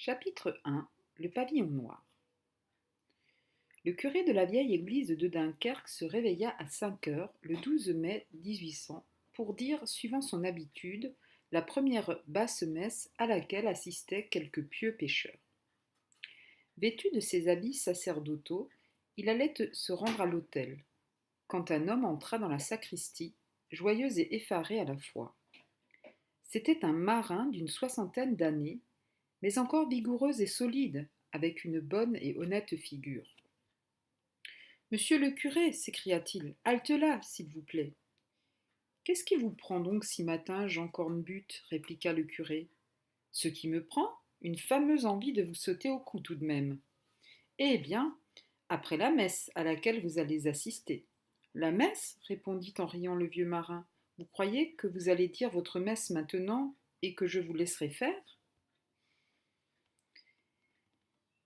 Chapitre 1. Le pavillon noir. Le curé de la vieille église de Dunkerque se réveilla à 5 heures le 12 mai 1800 pour dire, suivant son habitude, la première basse messe à laquelle assistaient quelques pieux pécheurs. Vêtu de ses habits sacerdotaux, il allait se rendre à l'autel, quand un homme entra dans la sacristie, joyeux et effaré à la fois. C'était un marin d'une soixantaine d'années, mais encore vigoureux et solide, avec une bonne et honnête figure. Monsieur le curé, s'écria-t-il, halte là, s'il vous plaît. Qu'est-ce qui vous prend donc si matin, Jean Cornbutte répliqua le curé. Ce qui me prend, une fameuse envie de vous sauter au cou tout de même. Eh bien, après la messe à laquelle vous allez assister. La messe répondit en riant le vieux marin. Vous croyez que vous allez dire votre messe maintenant et que je vous laisserai faire?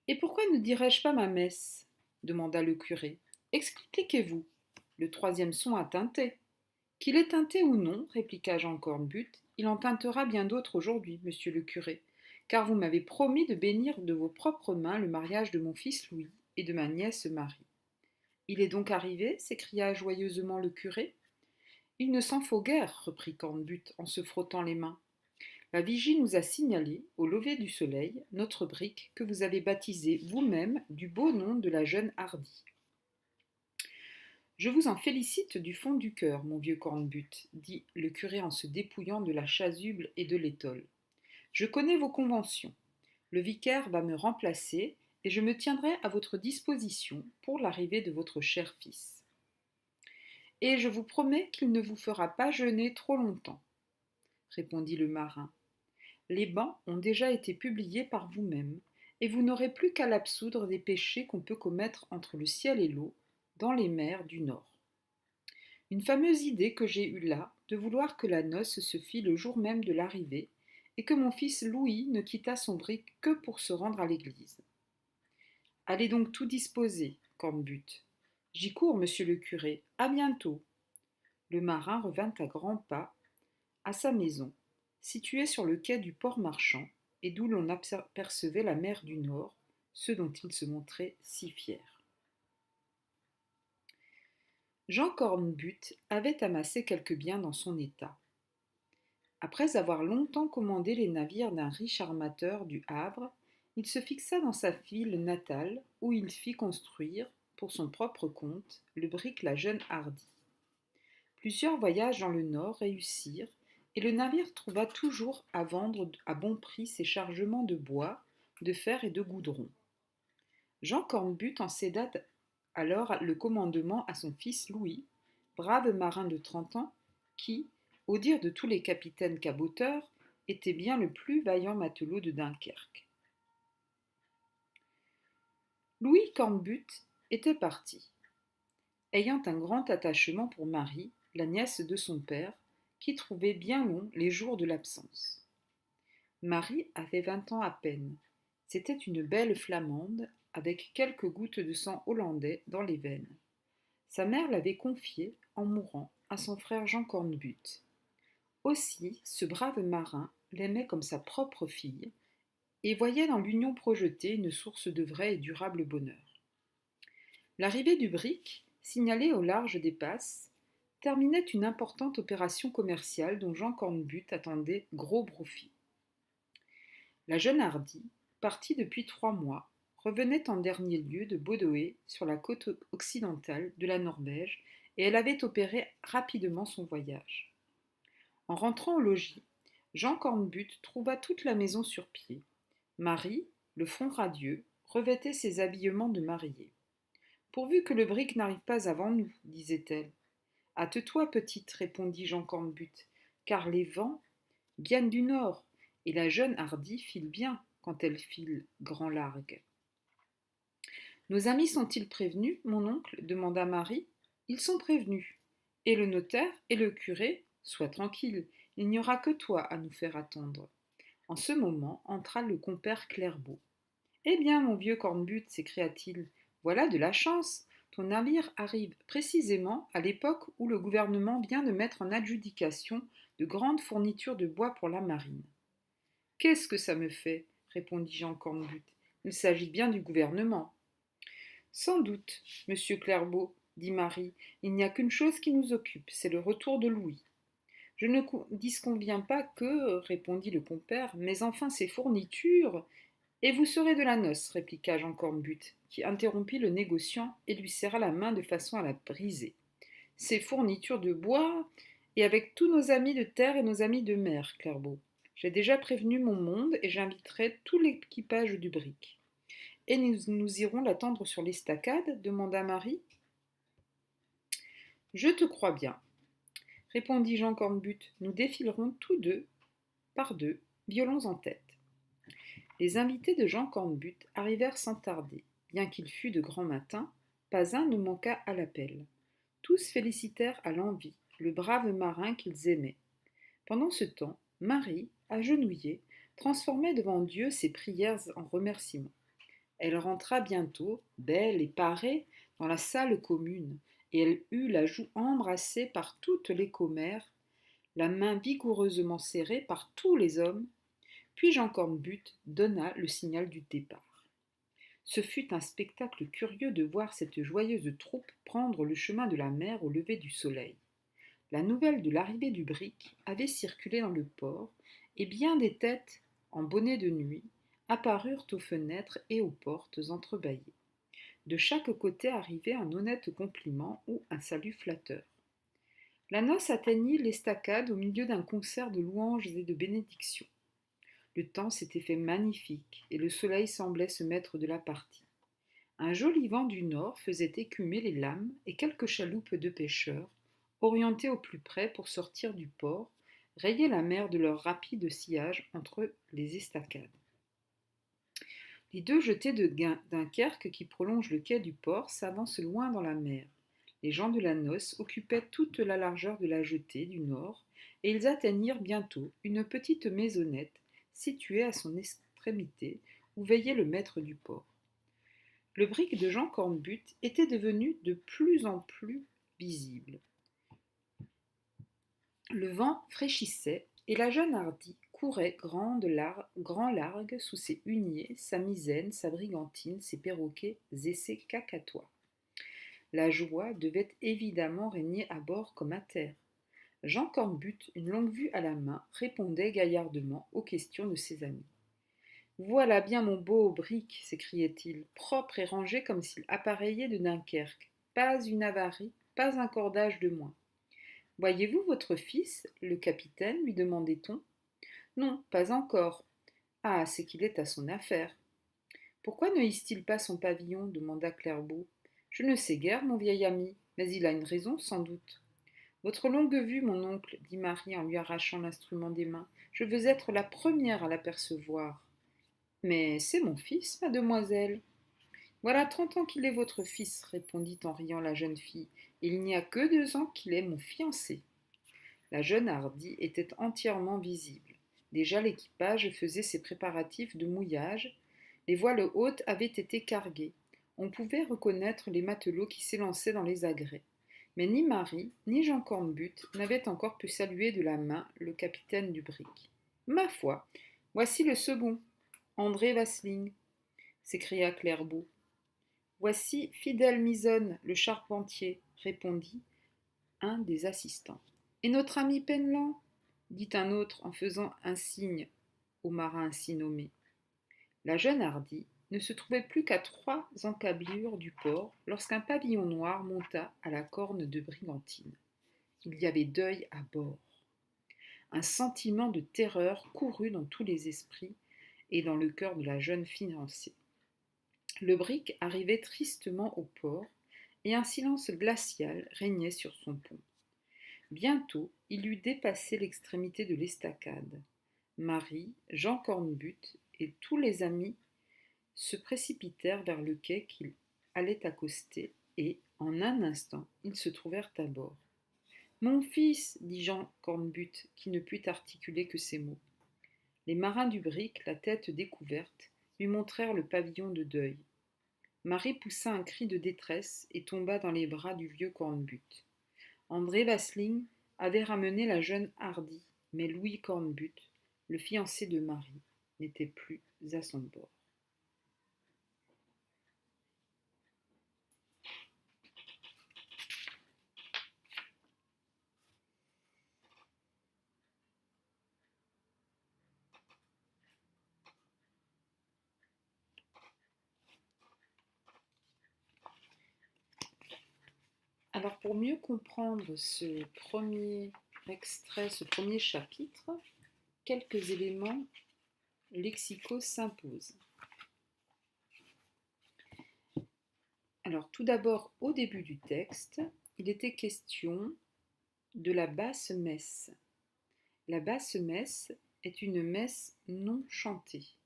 Et pourquoi ne dirais-je pas ma messe demanda le curé. Expliquez-vous. Le troisième son a teinté. Qu'il ait teinté ou non, répliqua Jean Cornbutte, il en teintera bien d'autres aujourd'hui, monsieur le curé, car vous m'avez promis de bénir de vos propres mains le mariage de mon fils Louis et de ma nièce Marie. Il est donc arrivé s'écria joyeusement le curé. Il ne s'en faut guère, reprit Cornbutte en se frottant les mains. La vigie nous a signalé, au lever du soleil, notre brique que vous avez baptisée vous-même du beau nom de la jeune Hardy. Je vous en félicite du fond du cœur, mon vieux Cornbutte, dit le curé en se dépouillant de la chasuble et de l'étole. Je connais vos conventions. Le vicaire va me remplacer et je me tiendrai à votre disposition pour l'arrivée de votre cher fils. Et je vous promets qu'il ne vous fera pas jeûner trop longtemps, répondit le marin. Les bans ont déjà été publiés par vous-même, et vous n'aurez plus qu'à l'absoudre des péchés qu'on peut commettre entre le ciel et l'eau, dans les mers du Nord. Une fameuse idée que j'ai eue là, de vouloir que la noce se fît le jour même de l'arrivée, et que mon fils Louis ne quittât son brick que pour se rendre à l'église. Allez donc tout disposer, Cornbutte. J'y cours, monsieur le curé, à bientôt. Le marin revint à grands pas à sa maison, située sur le quai du port marchand, et d'où l'on apercevait la mer du Nord, ce dont il se montrait si fier. Jean Cornbutte avait amassé quelques biens dans son état. Après avoir longtemps commandé les navires d'un riche armateur du Havre, il se fixa dans sa ville natale, où il fit construire, pour son propre compte, le brick La Jeune Hardy. Plusieurs voyages dans le Nord réussirent, et le navire trouva toujours à vendre à bon prix ses chargements de bois, de fer et de goudron. Jean Cornbutte en céda alors le commandement à son fils Louis, brave marin de 30 ans, qui, au dire de tous les capitaines caboteurs, était bien le plus vaillant matelot de Dunkerque. Louis Cornbutte était parti, ayant un grand attachement pour Marie, la nièce de son père, qui trouvait bien longs les jours de l'absence. Marie avait 20 ans à peine. C'était une belle flamande, avec quelques gouttes de sang hollandais dans les veines. Sa mère l'avait confiée, en mourant, à son frère Jean Cornbutte. Aussi, ce brave marin l'aimait comme sa propre fille, et voyait dans l'union projetée une source de vrai et durable bonheur. L'arrivée du brick, signalée au large des passes, terminait une importante opération commerciale dont Jean Cornbutte attendait gros profit. La jeune Hardy, partie depuis 3 mois, revenait en dernier lieu de Bodoé sur la côte occidentale de la Norvège et elle avait opéré rapidement son voyage. En rentrant au logis, Jean Cornbutte trouva toute la maison sur pied. Marie, le front radieux, revêtait ses habillements de mariée. Pourvu que le brick n'arrive pas avant nous, disait-elle. Hâte-toi, petite, répondit Jean Cornbutte, car les vents viennent du nord, et la jeune Hardy file bien quand elle file grand largue. Nos amis sont-ils prévenus, mon oncle demanda Marie. Ils sont prévenus. Et le notaire et le curé, sois tranquille, il n'y aura que toi à nous faire attendre. En ce moment entra le compère Clairbeau. Eh bien, mon vieux Cornbutte, s'écria-t-il, voilà de la chance. Ton navire arrive précisément à l'époque où le gouvernement vient de mettre en adjudication de grandes fournitures de bois pour la marine. Qu'est-ce que ça me fait? répondit Jean Cornbutte. Il s'agit bien du gouvernement. Sans doute, monsieur Clairbeau, dit Marie, il n'y a qu'une chose qui nous occupe, c'est le retour de Louis. Je ne disconviens pas que, répondit le compère, mais enfin ces fournitures. Et vous serez de la noce, répliqua Jean Cornbutte, qui interrompit le négociant et lui serra la main de façon à la briser. Ces fournitures de bois, et avec tous nos amis de terre et nos amis de mer, Clairbeau. J'ai déjà prévenu mon monde et j'inviterai tout l'équipage du brick. Et nous irons l'attendre sur l'estacade demanda Marie. Je te crois bien, répondit Jean Cornbutte. Nous défilerons tous deux, par deux, violons en tête. Les invités de Jean Cornbutte arrivèrent sans tarder. Bien qu'il fût de grand matin, pas un ne manqua à l'appel. Tous félicitèrent à l'envi le brave marin qu'ils aimaient. Pendant ce temps, Marie, agenouillée, transformait devant Dieu ses prières en remerciements. Elle rentra bientôt, belle et parée, dans la salle commune, et elle eut la joue embrassée par toutes les commères, la main vigoureusement serrée par tous les hommes, puis Jean Cornbutte donna le signal du départ. Ce fut un spectacle curieux de voir cette joyeuse troupe prendre le chemin de la mer au lever du soleil. La nouvelle de l'arrivée du brick avait circulé dans le port, et bien des têtes, en bonnet de nuit, apparurent aux fenêtres et aux portes entrebâillées. De chaque côté arrivait un honnête compliment ou un salut flatteur. La noce atteignit l'estacade au milieu d'un concert de louanges et de bénédictions. Le temps s'était fait magnifique et le soleil semblait se mettre de la partie. Un joli vent du nord faisait écumer les lames et quelques chaloupes de pêcheurs, orientées au plus près pour sortir du port, rayaient la mer de leur rapide sillage entre les estacades. Les deux jetées de Dunkerque qui prolongent le quai du port s'avancent loin dans la mer. Les gens de la noce occupaient toute la largeur de la jetée du nord, et ils atteignirent bientôt une petite maisonnette située à son extrémité où veillait le maître du port. Le brick de Jean Cornbutte était devenu de plus en plus visible. Le vent fraîchissait et la jeune hardie courait grand largue sous ses huniers, sa misaine, sa brigantine, ses perroquets et ses cacatois. La joie devait évidemment régner à bord comme à terre. Jean Cornbutte, une longue vue à la main, répondait gaillardement aux questions de ses amis. Voilà bien mon beau brick, s'écriait-il, propre et rangé comme s'il appareillait de Dunkerque. Pas une avarie, pas un cordage de moins. Voyez-vous votre fils, le capitaine, lui demandait-on. Non, pas encore. Ah, c'est qu'il est à son affaire. Pourquoi ne hisse-t-il pas son pavillon demanda Clairbeau. Je ne sais guère, mon vieil ami, mais il a une raison, sans doute. Votre longue vue, mon oncle, dit Marie en lui arrachant l'instrument des mains. Je veux être la première à l'apercevoir. Mais c'est mon fils, mademoiselle. Voilà 30 ans qu'il est votre fils, répondit en riant la jeune fille, et il n'y a que 2 ans qu'il est mon fiancé. La jeune hardie était entièrement visible. Déjà l'équipage faisait ses préparatifs de mouillage, les voiles hautes avaient été carguées. On pouvait reconnaître les matelots qui s'élançaient dans les agrès. Mais ni Marie, ni Jean Cornbutte n'avaient encore pu saluer de la main le capitaine du brick. Ma foi, voici le second, André Vasling, s'écria Clairbeau. Voici Fidèle Misonne, le charpentier, répondit un des assistants. Et notre ami Penellan, dit un autre en faisant un signe au marin ainsi nommé. La jeune hardie ne se trouvait plus qu'à 3 encablures du port lorsqu'un pavillon noir monta à la corne de brigantine. Il y avait deuil à bord. Un sentiment de terreur courut dans tous les esprits et dans le cœur de la jeune fiancée. Le brick arrivait tristement au port, et un silence glacial régnait sur son pont. Bientôt, il eut dépassé l'extrémité de l'estacade. Marie, Jean Cornbutte et tous les amis se précipitèrent vers le quai qu'il allait accoster, et, en un instant, ils se trouvèrent à bord. Mon fils, dit Jean Cornbutte, qui ne put articuler que ces mots. Les marins du brick, la tête découverte, lui montrèrent le pavillon de deuil. Marie poussa un cri de détresse et tomba dans les bras du vieux Cornbutte. André Vasling avait ramené la jeune hardie, mais Louis Cornbutte, le fiancé de Marie, n'était plus à son bord. Alors pour mieux comprendre ce premier extrait, ce premier chapitre, quelques éléments lexicaux s'imposent. Alors tout d'abord, au début du texte, il était question de la basse messe. La basse messe est une messe non chantée.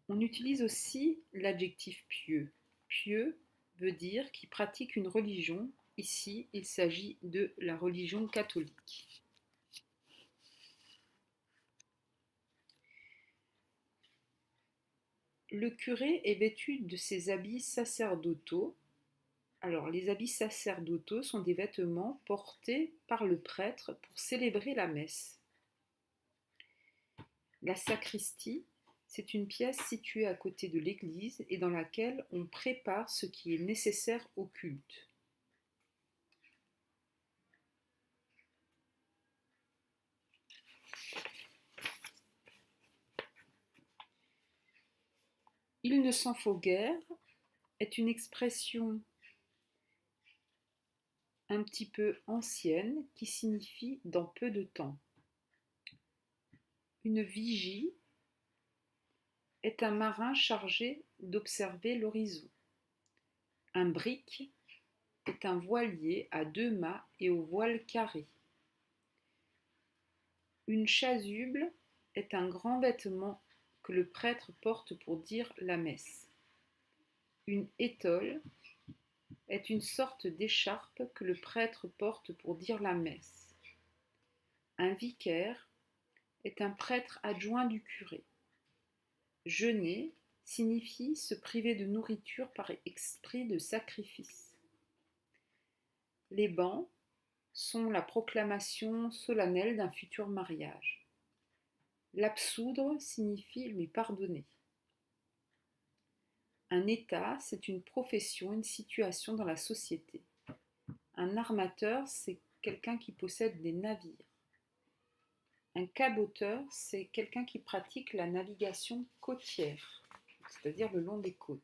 On utilise aussi l'adjectif pieux. Pieux veut dire qui pratique une religion. Ici, il s'agit de la religion catholique. Le curé est vêtu de ses habits sacerdotaux. Alors, les habits sacerdotaux sont des vêtements portés par le prêtre pour célébrer la messe. La sacristie, c'est une pièce située à côté de l'église et dans laquelle on prépare ce qui est nécessaire au culte. Il ne s'en faut guère est une expression un petit peu ancienne qui signifie dans peu de temps. Une vigie est un marin chargé d'observer l'horizon. Un brick est un voilier à 2 mâts et au voile carré. Une chasuble est un grand vêtement que le prêtre porte pour dire la messe. Une étole est une sorte d'écharpe que le prêtre porte pour dire la messe. Un vicaire est un prêtre adjoint du curé. Jeûner signifie se priver de nourriture par esprit de sacrifice. Les bans sont la proclamation solennelle d'un futur mariage. L'absoudre signifie lui pardonner. Un état, c'est une profession, une situation dans la société. Un armateur, c'est quelqu'un qui possède des navires. Un caboteur, c'est quelqu'un qui pratique la navigation côtière, c'est-à-dire le long des côtes.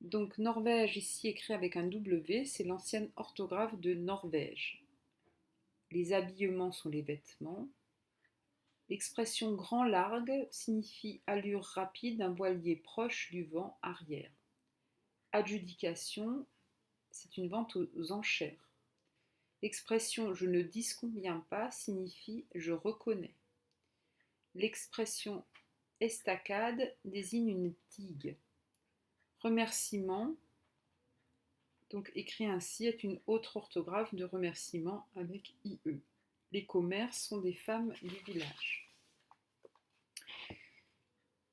Donc Norvège, ici écrit avec un W, c'est l'ancienne orthographe de Norvège. Les habillements sont les vêtements. L'expression grand largue signifie allure rapide d'un voilier proche du vent arrière. Adjudication, c'est une vente aux enchères. L'expression je ne disconviens pas signifie je reconnais. L'expression estacade désigne une digue. Remerciement, donc écrit ainsi, est une autre orthographe de remerciement avec IE. Les commères sont des femmes du village.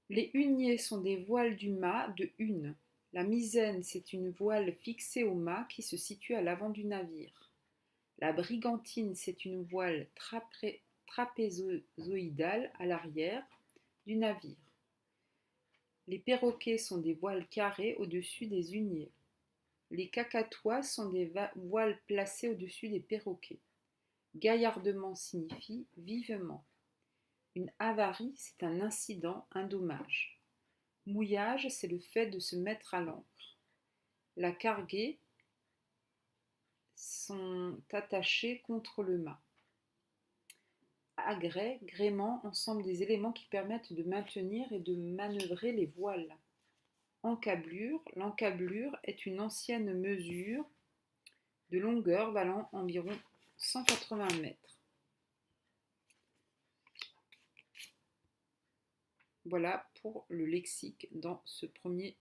Les huniers sont des voiles du mât de hune. La misaine, c'est une voile fixée au mât qui se situe à l'avant du navire. La brigantine, c'est une voile trapézoïdale à l'arrière du navire. Les perroquets sont des voiles carrées au-dessus des huniers. Les cacatois sont des voiles placées au-dessus des perroquets. Gaillardement signifie vivement. Une avarie, c'est un incident, un dommage. Mouillage, c'est le fait de se mettre à l'ancre. La carguée sont attachées contre le mât. Agrès, gréement, ensemble des éléments qui permettent de maintenir et de manœuvrer les voiles. Encablure, l'encablure est une ancienne mesure de longueur valant environ 180 mètres. Voilà pour le lexique dans ce premier